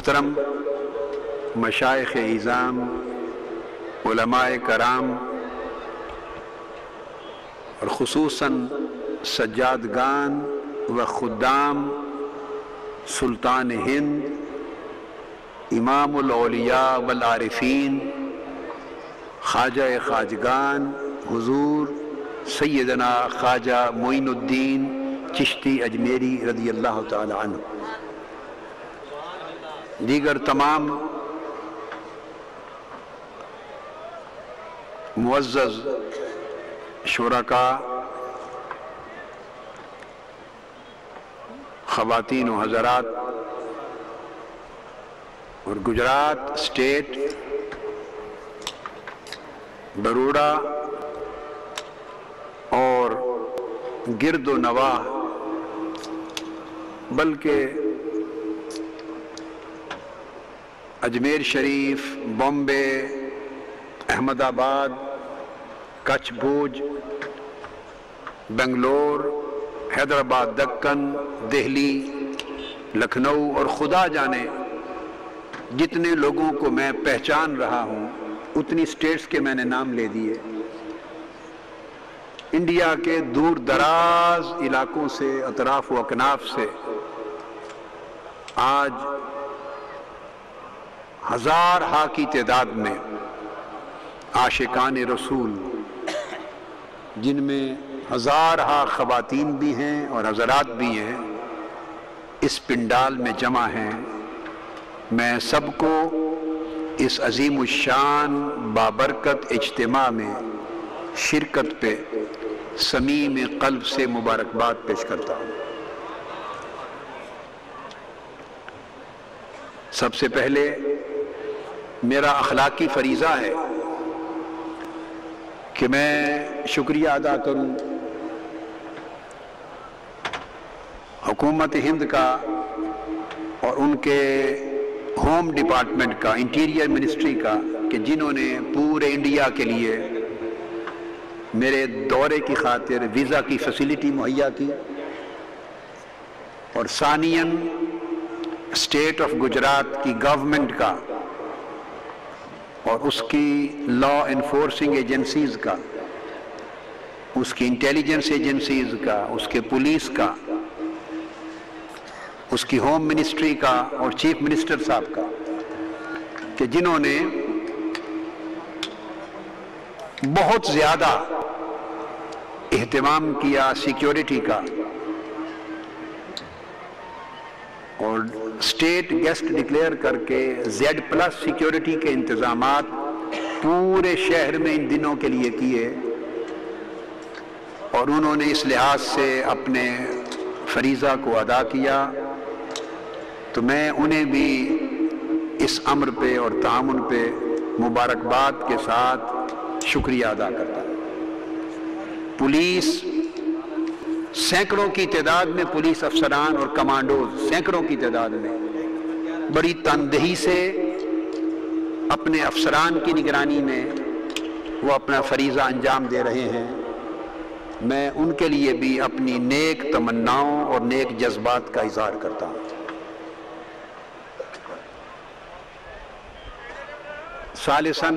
محترم مشائخ اعظام، علماء کرام اور خصوصاً سجادگان و خدام سلطان ہند، امام الاولیاء والعارفین، خواجہ خواجگان حضور سیدنا خواجہ معین الدین چشتی اجمیری رضی اللہ تعالی عنہ، دیگر تمام معزز شرکاء، خواتین و حضرات، اور گجرات اسٹیٹ، بروڑا اور گرد و نواح، بلکہ اجمیر شریف، بامبے، احمد آباد، کچھ بھوج، بنگلور، حیدرآباد، دکن، دہلی، لکھنؤ اور خدا جانے جتنے لوگوں کو میں پہچان رہا ہوں اتنی اسٹیٹس کے میں نے نام لے دیے۔ انڈیا کے دور دراز علاقوں سے، اطراف و اکناف سے آج ہزارہا کی تعداد میں عاشقان رسول، جن میں ہزارہا خواتین بھی ہیں اور حضرات بھی ہیں، اس پنڈال میں جمع ہیں۔ میں سب کو اس عظیم الشان بابرکت اجتماع میں شرکت پہ صمیم قلب سے مبارکباد پیش کرتا ہوں۔ سب سے پہلے میرا اخلاقی فریضہ ہے کہ میں شکریہ ادا کروں حکومت ہند کا اور ان کے ہوم ڈپارٹمنٹ کا، انٹیریئر منسٹری کا، کہ جنہوں نے پورے انڈیا کے لیے میرے دورے کی خاطر ویزا کی فیسیلٹی مہیا کی، اور ثانیاً اسٹیٹ آف گجرات کی گورنمنٹ کا اور اس کی لا انفورسنگ ایجنسیز کا، اس کی انٹیلیجنس ایجنسیز کا، اس کے پولیس کا، اس کی ہوم منسٹری کا اور چیف منسٹر صاحب کا، کہ جنہوں نے بہت زیادہ اہتمام کیا سیکیورٹی کا، اور اسٹیٹ گیسٹ ڈکلیئر کر کے Z+ سیکیورٹی کے انتظامات پورے شہر میں ان دنوں کے لیے کیے، اور انہوں نے اس لحاظ سے اپنے فریضہ کو ادا کیا، تو میں انہیں بھی اس امر پہ اور تعاون پہ مبارکباد کے ساتھ شکریہ ادا کرتا ہوں۔ پولیس، سینکڑوں کی تعداد میں پولیس افسران اور کمانڈوز، سینکڑوں کی تعداد میں بڑی تندہی سے اپنے افسران کی نگرانی میں وہ اپنا فریضہ انجام دے رہے ہیں۔ میں ان کے لیے بھی اپنی نیک تمناؤں اور نیک جذبات کا اظہار کرتا ہوں۔ ثالثاً،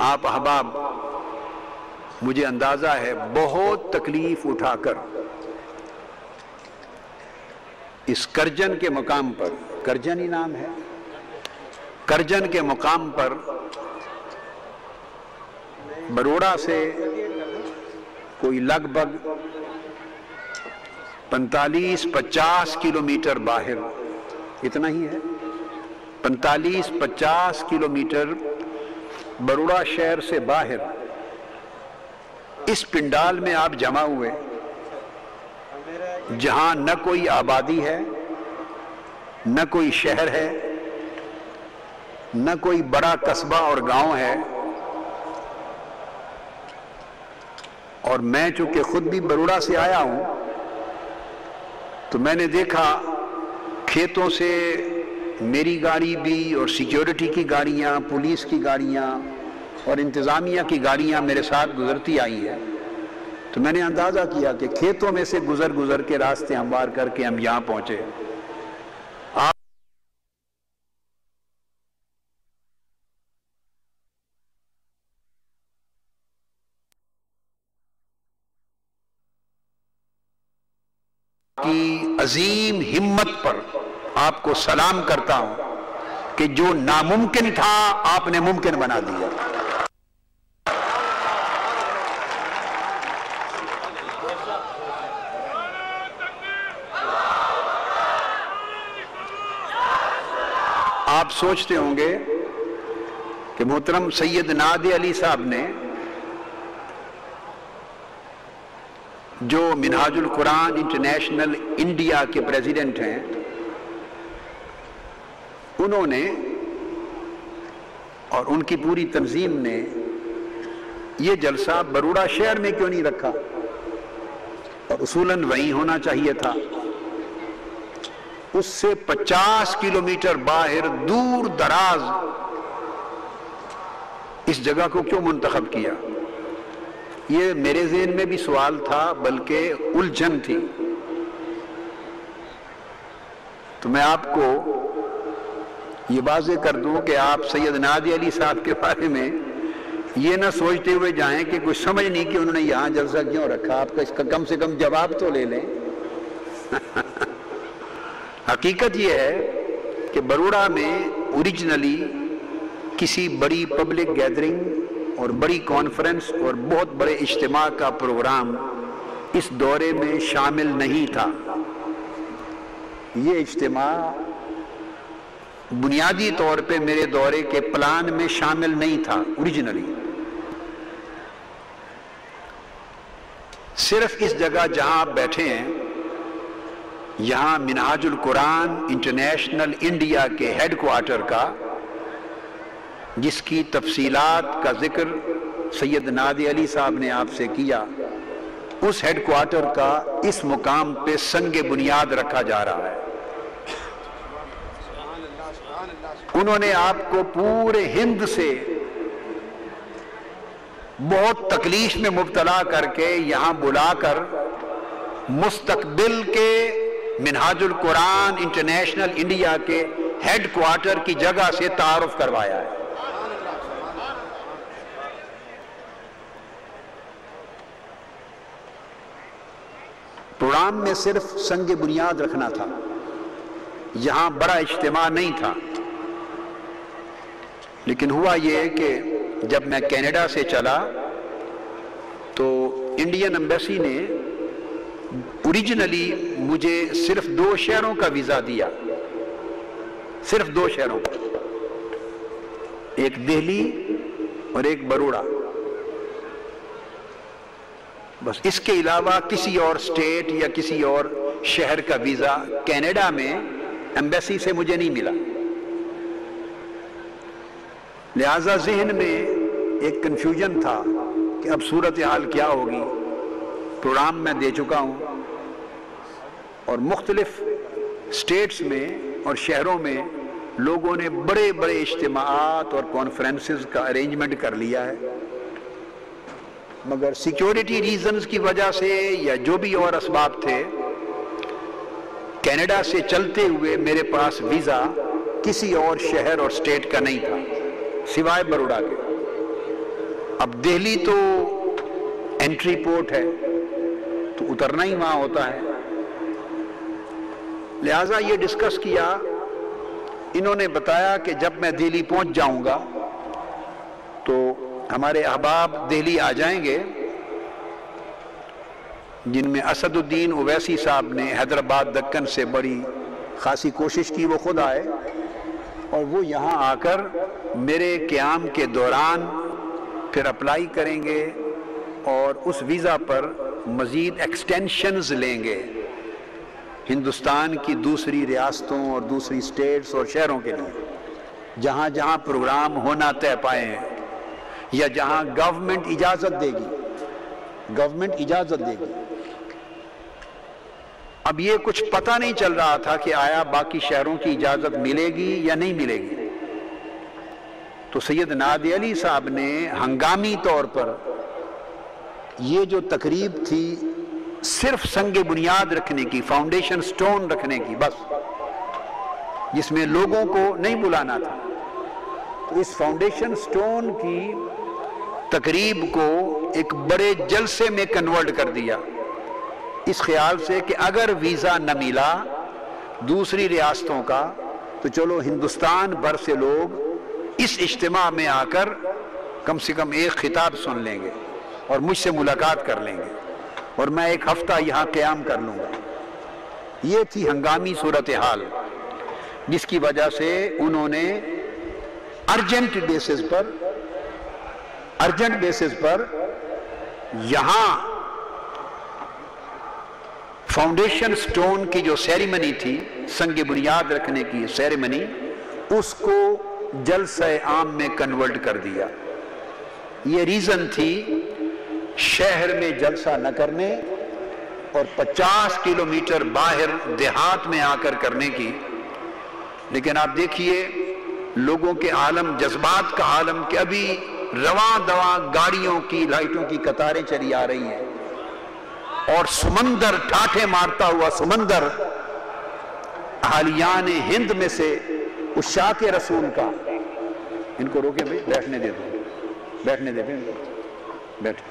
آپ احباب، مجھے اندازہ ہے بہت تکلیف اٹھا کر اس کرجن کے مقام پر، کرجن ہی نام ہے، کرجن کے مقام پر بروڑا سے کوئی لگ بھگ 45-50 کلومیٹر باہر، اتنا ہی ہے، 45-50 کلومیٹر بروڑا شہر سے باہر اس پنڈال میں آپ جمع ہوئے، جہاں نہ کوئی آبادی ہے، نہ کوئی شہر ہے، نہ کوئی بڑا قصبہ اور گاؤں ہے، اور میں چونکہ خود بھی بروڑا سے آیا ہوں تو میں نے دیکھا کھیتوں سے میری گاڑی بھی اور سیکیورٹی کی گاڑیاں، پولیس کی گاڑیاں اور انتظامیہ کی گاڑیاں میرے ساتھ گزرتی آئی ہیں، تو میں نے اندازہ کیا کہ کھیتوں میں سے گزر کے راستے ہموار کر کے ہم یہاں پہنچے۔ کی عظیم ہمت پر آپ کو سلام کرتا ہوں کہ جو ناممکن تھا آپ نے ممکن بنا دیا۔ آپ سوچتے ہوں گے کہ محترم سید نادی علی صاحب نے جو منہاج القرآن انٹرنیشنل انڈیا کے پریزیڈنٹ ہیں، انہوں نے اور ان کی پوری تنظیم نے یہ جلسہ بروڑا شہر میں کیوں نہیں رکھا؟ اور اصولاً وہیں ہونا چاہیے تھا۔ اس سے 50 کلومیٹر باہر دور دراز اس جگہ کو کیوں منتخب کیا؟ یہ میرے ذہن میں بھی سوال تھا، بلکہ الجھن تھی۔ تو میں آپ کو یہ واضح کر دوں کہ آپ سید نادی علی صاحب کے بارے میں یہ نہ سوچتے ہوئے جائیں کہ کوئی سمجھ نہیں کہ انہوں نے یہاں جلسہ کیوں رکھا۔ آپ کا اس کا کم سے کم جواب تو لے لیں۔ حقیقت یہ ہے کہ بروڑا میں اوریجنلی کسی بڑی پبلک گیدرنگ اور بڑی کانفرنس اور بہت بڑے اجتماع کا پروگرام اس دورے میں شامل نہیں تھا۔ یہ اجتماع بنیادی طور پہ میرے دورے کے پلان میں شامل نہیں تھا اوریجنلی۔ صرف اس جگہ جہاں آپ بیٹھے ہیں، یہاں منہاج القرآن انٹرنیشنل انڈیا کے ہیڈ کوارٹر کا، جس کی تفصیلات کا ذکر سید نادی علی صاحب نے آپ سے کیا، اس ہیڈ کوارٹر کا اس مقام پہ سنگ بنیاد رکھا جا رہا ہے۔ انہوں نے آپ کو پورے ہند سے بہت تکلیف میں مبتلا کر کے یہاں بلا کر مستقبل کے منہاج القرآن انٹرنیشنل انڈیا کے ہیڈ کوارٹر کی جگہ سے تعارف کروایا ہے۔ پروگرام میں صرف سنگ بنیاد رکھنا تھا، یہاں بڑا اجتماع نہیں تھا۔ لیکن ہوا یہ کہ جب میں کینیڈا سے چلا تو انڈین ایمبیسی نے اوریجنلی مجھے صرف 2 شہروں کا ویزا دیا، صرف 2 شہروں کا، ایک دہلی اور ایک بروڑا، بس۔ اس کے علاوہ کسی اور سٹیٹ یا کسی اور شہر کا ویزا کینیڈا میں ایمبیسی سے مجھے نہیں ملا۔ لہذا ذہن میں ایک کنفیوژن تھا کہ اب صورتحال کیا ہوگی۔ پروگرام میں دے چکا ہوں اور مختلف سٹیٹس میں اور شہروں میں لوگوں نے بڑے بڑے اجتماعات اور کانفرنسز کا ارینجمنٹ کر لیا ہے، مگر سیکیورٹی ریزنز کی وجہ سے یا جو بھی اور اسباب تھے، کینیڈا سے چلتے ہوئے میرے پاس ویزا کسی اور شہر اور سٹیٹ کا نہیں تھا سوائے بروڑا کے۔ اب دہلی تو انٹری پورٹ ہے، تو اترنا ہی وہاں ہوتا ہے۔ لہٰذا یہ ڈسکس کیا، انہوں نے بتایا کہ جب میں دہلی پہنچ جاؤں گا تو ہمارے احباب دہلی آ جائیں گے، جن میں اسد الدین اویسی صاحب نے حیدرآباد دکن سے بڑی خاصی کوشش کی، وہ خود آئے اور وہ یہاں آ کر میرے قیام کے دوران پھر اپلائی کریں گے اور اس ویزا پر مزید ایکسٹینشنز لیں گے ہندوستان کی دوسری ریاستوں اور دوسری سٹیٹس اور شہروں کے لیے، جہاں جہاں پروگرام ہونا طے پائے ہیں یا جہاں گورنمنٹ اجازت دے گی، گورنمنٹ اجازت دے گی۔ اب یہ کچھ پتہ نہیں چل رہا تھا کہ آیا باقی شہروں کی اجازت ملے گی یا نہیں ملے گی۔ تو سید نادی علی صاحب نے ہنگامی طور پر یہ جو تقریب تھی صرف سنگ بنیاد رکھنے کی، فاؤنڈیشن سٹون رکھنے کی، بس، جس میں لوگوں کو نہیں بلانا تھا، تو اس فاؤنڈیشن سٹون کی تقریب کو ایک بڑے جلسے میں کنورٹ کر دیا اس خیال سے کہ اگر ویزا نہ ملا دوسری ریاستوں کا تو چلو ہندوستان بھر سے لوگ اس اجتماع میں آ کر کم سے کم ایک خطاب سن لیں گے اور مجھ سے ملاقات کر لیں گے اور میں ایک ہفتہ یہاں قیام کر لوں گا۔ یہ تھی ہنگامی صورتحال جس کی وجہ سے انہوں نے ارجنٹ بیسز پر یہاں فاؤنڈیشن سٹون کی جو سیریمنی تھی، سنگ بنیاد رکھنے کی سیریمنی، اس کو جلسہ عام میں کنورٹ کر دیا۔ یہ ریزن تھی شہر میں جلسہ نہ کرنے اور 50 کلومیٹر باہر دیہات میں آ کر کرنے کی۔ لیکن آپ دیکھیے لوگوں کے عالم، جذبات کا عالم، کہ ابھی رواں دواں گاڑیوں کی لائٹوں کی قطاریں چلی آ رہی ہیں اور سمندر، ٹھاٹھے مارتا ہوا سمندر اہالیان ہند میں سے عشاق رسول کا، ان کو روکیں بھائی، بیٹھنے دے دو، بیٹھنے دے دیں، بیٹھے۔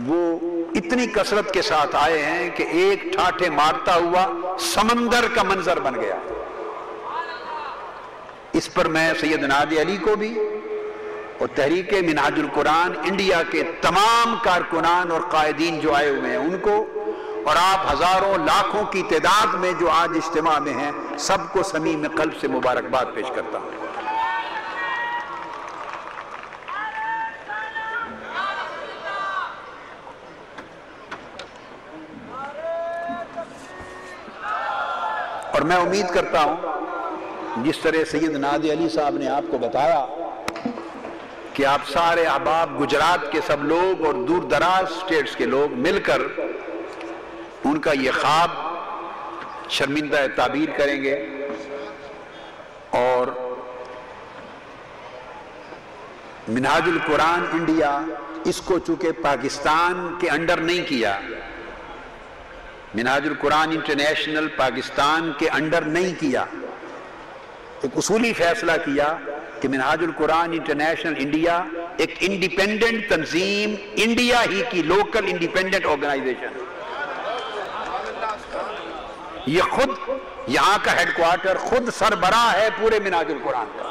وہ اتنی کثرت کے ساتھ آئے ہیں کہ ایک ٹھاٹھے مارتا ہوا سمندر کا منظر بن گیا۔ اس پر میں سید نادی علی کو بھی اور تحریک منہاج القرآن انڈیا کے تمام کارکنان اور قائدین جو آئے ہوئے ہیں ان کو، اور آپ ہزاروں لاکھوں کی تعداد میں جو آج اجتماع میں ہیں، سب کو صمیم قلب سے مبارکباد پیش کرتا ہوں۔ اور میں امید کرتا ہوں جس طرح سید نادی علی صاحب نے آپ کو بتایا کہ آپ سارے احباب گجرات کے سب لوگ اور دور دراز سٹیٹس کے لوگ مل کر ان کا یہ خواب شرمندہ تعبیر کریں گے، اور منہاج القرآن انڈیا اس کو چونکہ پاکستان کے انڈر نہیں کیا، منہاج القرآن انٹرنیشنل پاکستان کے انڈر نہیں کیا، ایک اصولی فیصلہ کیا کہ منہاج القرآن انٹرنیشنل انڈیا ایک انڈیپینڈنٹ تنظیم، انڈیا ہی کی لوکل انڈیپینڈنٹ آرگنائزیشن، یہ خود یہاں کا ہیڈ کوارٹر، خود سربراہ ہے پورے منہاج القرآن کا۔